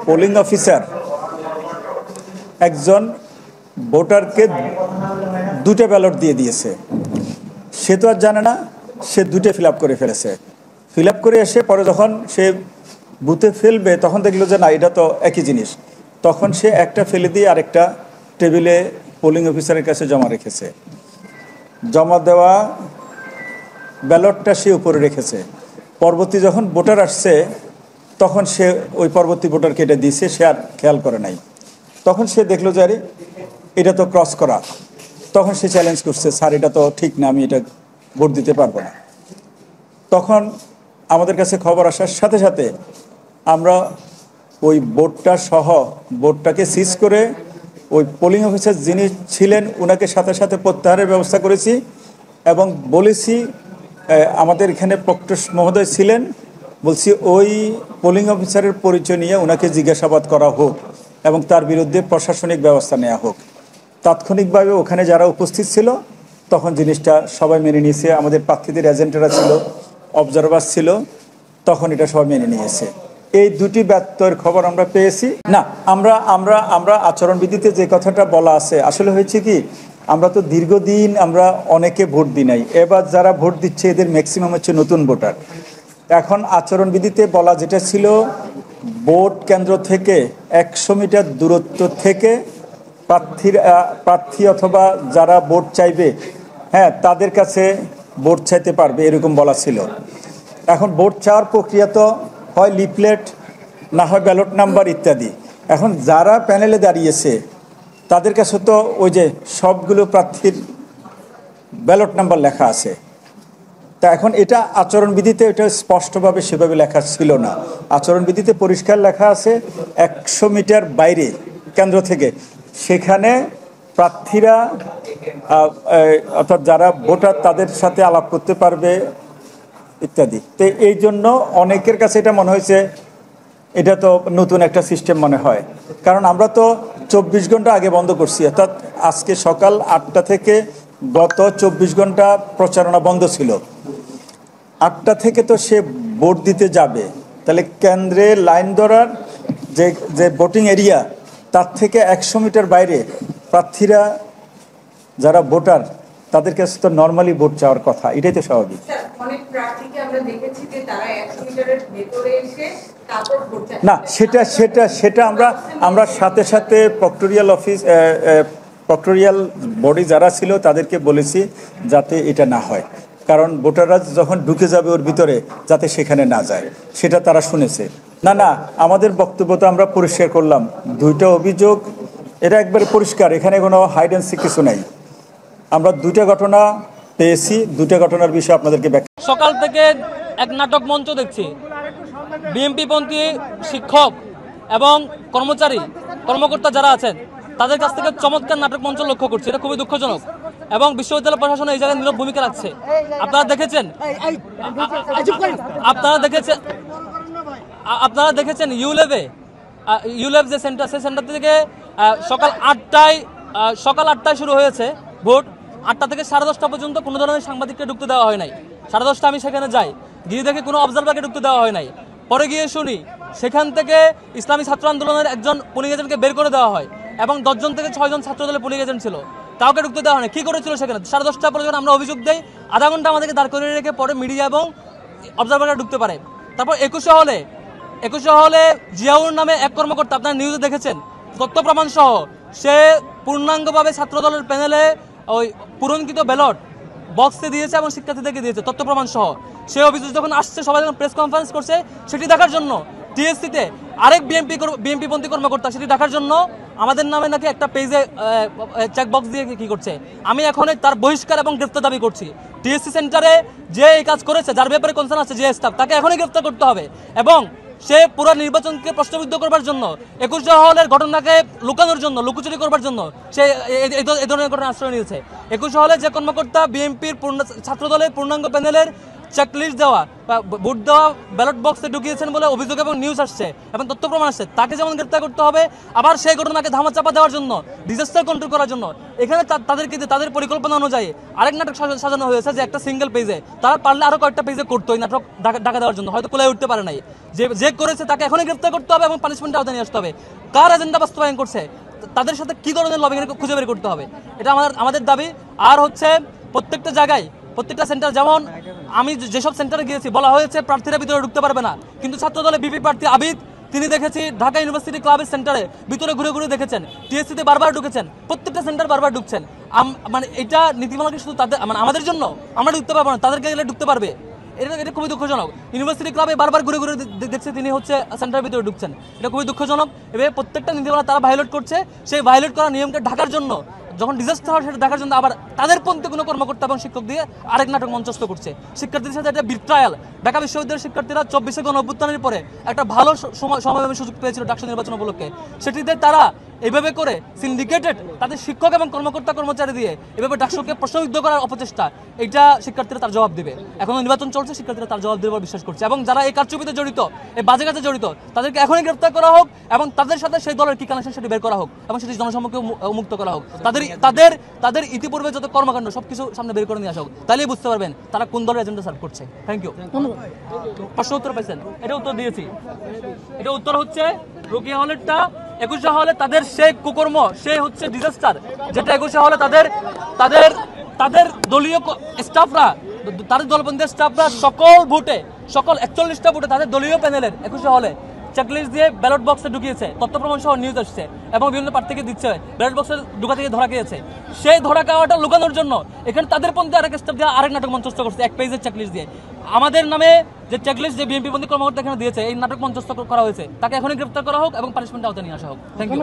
Polling officer একজন ভোটারকে দুটো ballot দিয়ে দিয়েছে, সে তো আর জানে না, সে দুটো ফিল আপ করে ফেলেছে। ফিল আপ করে এসে পরে যখন সে বুথে ফেলবে তখন দেখলো যে না, এটা তো একই জিনিস। তখন সে একটা ফেলে দিয়ে আরেকটা টেবিলে পোলিং অফিসারের কাছে জমা রেখেছে। জমা দেওয়া ব্যালটটা সে উপরে রেখেছে। পরবর্তী যখন ভোটার আসছে তখন সে ওই পরবর্তী ভোটারকে এটা দিয়েছে, সে আর খেয়াল করে নাই। তখন সে দেখলো যে আরে এটা তো ক্রস করা। তখন সে চ্যালেঞ্জ করছে, স্যার এটা তো ঠিক না, আমি এটা ভোট দিতে পারবো না। তখন আমাদের কাছে খবর আসার সাথে সাথে আমরা ওই বোর্ডটা সহ বোর্ডটাকে সিজ করে ওই পোলিং অফিসার যিনি ছিলেন ওনাকে সাথে সাথে প্রত্যাহারের ব্যবস্থা করেছি এবং বলেছি, আমাদের এখানে প্রক্টর মহোদয় ছিলেন, বলছি ওই পোলিং অফিসারের পরিচয় নিয়ে ওনাকে জিজ্ঞাসাবাদ করা হোক এবং তার বিরুদ্ধে প্রশাসনিক ব্যবস্থা নেওয়া হোক। তাৎক্ষণিকভাবে ওখানে যারা উপস্থিত ছিল তখন জিনিসটা সবাই মেনে নিয়েছে। আমাদের প্রার্থীদের এজেন্টরা ছিল, অবজারভার ছিল, তখন এটা সবাই মেনে নিয়েছে। এই দুটি ব্যত্যয়ের খবর আমরা পেয়েছি। না, আমরা আমরা আমরা আচরণবিধিতে যে কথাটা বলা আছে, আসলে হয়েছে কি, আমরা তো দীর্ঘদিন আমরা অনেকে ভোট দিই নাই। এবার যারা ভোট দিচ্ছে এদের ম্যাক্সিমাম হচ্ছে নতুন ভোটার। এখন আচরণবিধিতে বলা যেটা ছিল, ভোট কেন্দ্র থেকে 100 মিটার দূরত্ব থেকে প্রার্থী অথবা যারা ভোট চাইবে, হ্যাঁ, তাদের কাছে ভোট চাইতে পারবে, এরকম বলা ছিল। এখন ভোট চাওয়ার প্রক্রিয়া তো হয় লিফলেট, না হয় ব্যালট নাম্বার ইত্যাদি। এখন যারা প্যানেলে দাঁড়িয়েছে তাদের কাছে তো ওই যে সবগুলো প্রার্থীর ব্যালট নাম্বার লেখা আছে। তা এখন এটা আচরণবিধিতে এটা স্পষ্টভাবে সেভাবে লেখা ছিল না। আচরণবিধিতে পরিষ্কার লেখা আছে 100 মিটার বাইরে কেন্দ্র থেকে, সেখানে প্রার্থীরা অর্থাৎ যারা ভোটার তাদের সাথে আলাপ করতে পারবে ইত্যাদি। তো এই জন্য অনেকের কাছে এটা মনে হয়েছে এটা তো নতুন একটা সিস্টেম মনে হয়, কারণ আমরা তো 24 ঘন্টা আগে বন্ধ করছি। অর্থাৎ আজকে সকাল 8টা থেকে গত 24 ঘন্টা প্রচারণা বন্ধ ছিল। 8টা থেকে তো সে ভোট দিতে যাবে, তাহলে কেন্দ্রে লাইন ধরার যে ভোটিং এরিয়া তার থেকে 100 মিটার বাইরে প্রার্থীরা যারা ভোটার তাদের কাছে তো নর্মালি ভোট চাওয়ার কথা, এটাই তো স্বাভাবিক। না, সেটা আমরা সাথে সাথে প্রক্টোরিয়াল বডি যারা ছিল তাদেরকে বলেছি যাতে এটা না হয়, কারণ ভোটাররা যখন ঢুকে যাবে ওর ভিতরে যাতে সেখানে না যায়, সেটা তারা শুনেছে। না, আমাদের বক্তব্য তো আমরা পরিষ্কার করলাম। দুইটা অভিযোগ, এটা একবারে পরিষ্কার, এখানে কোনো হাইড অ্যান্ড সিক কিছু নাই। আমরা দুইটা ঘটনা পেয়েছি, দুইটা ঘটনার বিষয়ে আপনাদেরকে ব্যাখ্যা। সকাল থেকে এক নাটক মঞ্চ দেখছি, বিএনপিপন্থী শিক্ষক এবং কর্মকর্তা যারা আছেন তাদের কাছ থেকে চমৎকার নাটক মঞ্চ লক্ষ্য করছি। এটা খুবই দুঃখজনক এবং বিশ্ববিদ্যালয় প্রশাসন এই জায়গায় নীরব ভূমিকা রাখছে। আপনারা দেখেছেন ইউলেভ যে সেন্টার, সেই সেন্টার থেকে সকাল 8টায় শুরু হয়েছে ভোট। 8টা থেকে 10:30 পর্যন্ত কোনো ধরনের সাংবাদিককে ঢুকতে দেওয়া হয় নাই। 10:30 আমি সেখানে যাই, গিয়ে দেখে কোনো অবজারভারকে ঢুকতে দেওয়া হয় নাই। পরে গিয়ে শুনি সেখান থেকে ইসলামী ছাত্র আন্দোলনের একজন পুলিং এজেন্টকে বের করে দেওয়া হয় এবং 10 জন থেকে 6 জন ছাত্র দলের পুলিং এজেন্ট ছিল, কাউকে ঢুকতে দেওয়া হয় না। কী করেছিল সেখানে? 10:30 পরে যখন আমরা অভিযোগ দেই, আধা ঘন্টা আমাদেরকে দাঁড় করিয়ে রেখে পরে মিডিয়া এবং অবজারভাররা ঢুকতে পারে। তারপর 21 হলে জিয়াউর নামে এক কর্মকর্তা, আপনারা নিউজে দেখেছেন, তথ্য প্রমাণ সহ সে পূর্ণাঙ্গভাবে ছাত্র দলের প্যানেলে ওই পূরণকৃত ব্যালট বক্সে দিয়েছে এবং শিক্ষার্থীদেরকে দিয়েছে তথ্য প্রমাণ সহ। সেই অভিযোগ যখন আসছে, সবাই যখন প্রেস কনফারেন্স করছে সেটি দেখার জন্য, টিএসসিতে আরেক বিএনপিপন্থী কর্মকর্তা সেটি দেখার জন্য আমাদের নামে নাকি একটা পেজে চেকবক্স দিয়ে কি করছে। আমি এখন তার বহিষ্কার এবং গ্রেফতার দাবি করছি। টিএসসি সেন্টারে যে এই কাজ করেছে, যার ব্যাপারে কনসার্ন আছে, যে স্টাফ, তাকে এখনই গ্রেফতার করতে হবে এবং সে পুরো নির্বাচনকে প্রশ্নবিদ্ধ করবার জন্য, 21 হলের ঘটনাকে লুকানোর জন্য, লুকোচুরি করবার জন্য সে এই ধরনের ঘটনা আশ্রয় নিয়েছে। 21 হলে যে কর্মকর্তা বিএনপির ছাত্রদলের পূর্ণাঙ্গ প্যানেলের চেকলিস্ট দেওয়া বা ভোট দেওয়া ব্যালট বক্সে ঢুকিয়েছেন বলে অভিযোগ এবং নিউজ আসছে এবং তথ্য প্রমাণ আসছে, তাকে যেমন গ্রেপ্তার করতে হবে, আবার সেই ঘটনাকে ধামাচাপা দেওয়ার জন্য, ডিজাস্টার কন্ট্রোল করার জন্য এখানে তাদেরকে তাদের পরিকল্পনা অনুযায়ী আরেক নাটক সাজানো হয়েছে যে একটা সিঙ্গেল পেজে, তারা পারলে আরো কয়েকটা পেজে করতো এই নাটক ঢাকা দেওয়ার জন্য, হয়তো কোলায় উঠতে পারে নাই। যে করেছে তাকে এখনই গ্রেপ্তার করতে হবে এবং পানিশমেন্টের আওতায় নিয়ে আসতে হবে। কার এজেন্ডা বাস্তবায়ন করছে, তাদের সাথে কি ধরনের লবিং খুঁজে বের করতে হবে, এটা আমাদের দাবি। আর হচ্ছে প্রত্যেকটা জায়গায় প্রত্যেকটা সেন্টার, যেমন আমি যেসব সেন্টারে গিয়েছি বলা হয়েছে প্রার্থীরা ভিতরে ঢুকতে পারবে না, কিন্তু ছাত্র দলের বিপি প্রার্থী আবিদ তিনি দেখেছি ঢাকা ইউনিভার্সিটি ক্লাবের সেন্টারে ভিতরে ঘুরে ঘুরে দেখেছেন, টিএসসিতে বারবার ঢুকেছেন, প্রত্যেকটা সেন্টার বারবার ঢুকছেন। মানে এটা নীতিমালা কি শুধু তাদের, মানে আমাদের জন্য আমরা ঢুকতে পারবো না, তাদেরকে গেলে ঢুকতে পারবে? এটা খুবই দুঃখজনক। ইউনিভার্সিটি ক্লাবে বারবার ঘুরে ঘুরে দেখছে তিনি হচ্ছে সেন্টারের ভিতরে ঢুকছেন, এটা খুবই দুঃখজনক। এভাবে প্রত্যেকটা নীতিমালা তারা ভায়োলেট করছে, সেই ভায়োলেট করা নিয়মকে ঢাকার জন্য, যখন ডিজাস্টার হয় সেটা দেখার জন্য আবার তাদের পন্থী কোনো কর্মকর্তা এবং শিক্ষক দিয়ে আরেক নাটক মঞ্চস্থ করছে। শিক্ষার্থীদের সাথে একটা বিট্রায়াল। ঢাকা বিশ্ববিদ্যালয়ের শিক্ষার্থীরা 24 গণ-অভ্যুত্থানের পরে একটা ভালো সময়ের সুযোগ পেয়েছিল ডাকসু নির্বাচন উপলক্ষে, সেটিতে তারা এভাবে করে সিন্ডিকেটেড তাদের শিক্ষক এবং কর্মকর্তা কর্মচারী দিয়ে এভাবে ডাকসুকে প্রশ্নবিদ্ধ করার অপচেষ্টা, এটা শিক্ষার্থীরা তার জবাব দেবে। এখনো নির্বাচন চলছে, শিক্ষার্থীরা তার জবাব দেবে বলে বিশ্বাস করছে। এবং যারা এই কারচুপিতে জড়িত, এই বাজে কাজে জড়িত, তাদেরকে এখনই গ্রেপ্তার করা হোক এবং তাদের সাথে সেই দলের কি কানেকশন সেটি বের করা হোক এবং সেটি জনসম্মুখে মুক্ত করা হোক। তাদের ইতিপূর্বে যত কর্মকাণ্ড সবকিছু সামনে বের করে নিয়ে আসা হোক, তাহলেই বুঝতে পারবেন তারা কোন দলের এজেন্ডা সার্ভ করছে। Thank you. প্রশ্ন উত্তর পাইছেন, এটা উত্তর দিয়েছি। এটা উত্তর হচ্ছে রোকেয়া হলেরটা 21 হলে তাদের সেই কুকর্ম, সেই হচ্ছে ডিজাস্টার, যেটা 21 হলে তাদের দলীয় স্টাফরা, তাদের দলবন্ধী স্টাফরা সকল 41টা ভোটে তাদের দলীয় প্যানেলের 21 হলে চেকলিস্ট দিয়ে ব্যালট বক্সে ঢুকিয়েছে, তথ্য প্রমাণ সহ নিউজ আসছে এবং বিভিন্ন প্রার্থীকে দিচ্ছে, ব্যালট বক্সে ঢুকা থেকে ধরা খেয়েছে। সেই ধরা খাওয়াটা লুকানোর জন্য এখানে তাদের পন্থী আরেক স্টাফ দিয়ে আরেক নাটক মঞ্চস্থ করছে এক পেজের চেকলিস্ট দিয়ে। আমাদের নামে যে চেকলিস্ট যে বিএনপি পন্থী কর্মকর্তা এখানে দিয়েছে, এই নাটক মঞ্চস্থ করা হয়েছে, তাকে এখনই গ্রেপ্তার করা হোক এবং পানিশমেন্ট আওতায় নিয়ে আসা হোক। Thank you.